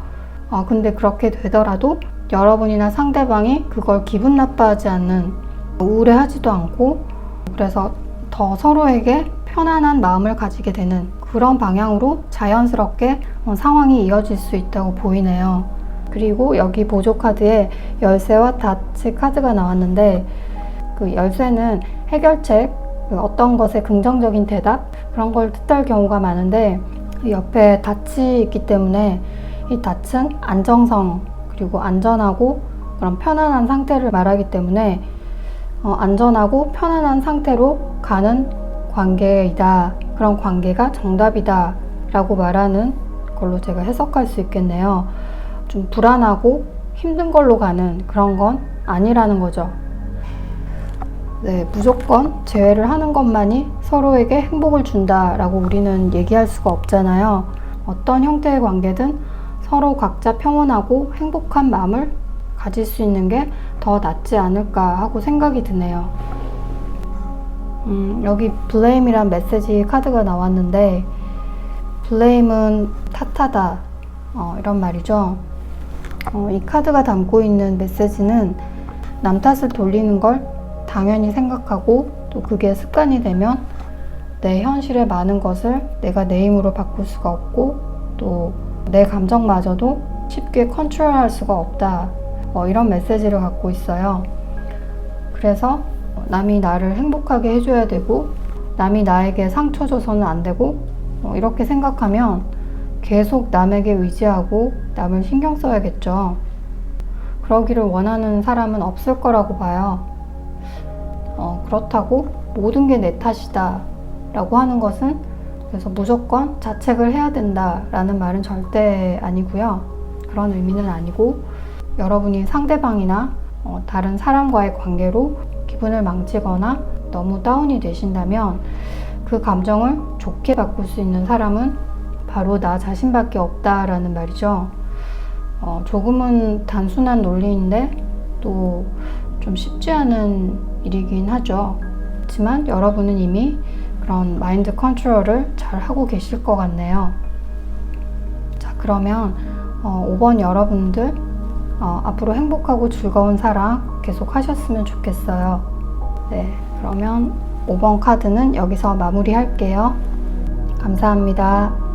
근데 그렇게 되더라도 여러분이나 상대방이 그걸 기분 나빠하지 않는, 우울해하지도 않고, 그래서 더 서로에게 편안한 마음을 가지게 되는 그런 방향으로 자연스럽게 상황이 이어질 수 있다고 보이네요. 그리고 여기 보조 카드에 열쇠와 닷의 카드가 나왔는데, 그 열쇠는 해결책, 어떤 것에 긍정적인 대답, 그런 걸 뜻할 경우가 많은데, 옆에 닷이 있기 때문에 이 닷은 안정성 그리고 안전하고 그런 편안한 상태를 말하기 때문에 안전하고 편안한 상태로 가는 관계이다, 그런 관계가 정답이다 라고 말하는 걸로 제가 해석할 수 있겠네요. 좀 불안하고 힘든 걸로 가는 그런 건 아니라는 거죠. 네, 무조건 재회를 하는 것만이 서로에게 행복을 준다라고 우리는 얘기할 수가 없잖아요. 어떤 형태의 관계든 서로 각자 평온하고 행복한 마음을 가질 수 있는 게 더 낫지 않을까 하고 생각이 드네요. 여기 blame이란 메시지 카드가 나왔는데, blame은 탓하다, 이런 말이죠. 이 카드가 담고 있는 메시지는 남 탓을 돌리는 걸 당연히 생각하고, 또 그게 습관이 되면 내 현실의 많은 것을 내가 내 힘으로 바꿀 수가 없고, 또 내 감정마저도 쉽게 컨트롤할 수가 없다, 이런 메시지를 갖고 있어요. 그래서 남이 나를 행복하게 해줘야 되고, 남이 나에게 상처 줘서는 안 되고, 이렇게 생각하면 계속 남에게 의지하고 남을 신경 써야겠죠. 그러기를 원하는 사람은 없을 거라고 봐요. 그렇다고 모든 게 내 탓이다 라고 하는 것은, 그래서 무조건 자책을 해야 된다 라는 말은 절대 아니고요. 그런 의미는 아니고, 여러분이 상대방이나 다른 사람과의 관계로 기분을 망치거나 너무 다운이 되신다면 그 감정을 좋게 바꿀 수 있는 사람은 바로 나 자신밖에 없다라는 말이죠. 조금은 단순한 논리인데 또 좀 쉽지 않은 일이긴 하죠. 하지만 여러분은 이미 그런 마인드 컨트롤을 잘 하고 계실 것 같네요. 자, 그러면 5번 여러분들 앞으로 행복하고 즐거운 사랑 계속 하셨으면 좋겠어요. 네, 그러면 5번 카드는 여기서 마무리할게요. 감사합니다.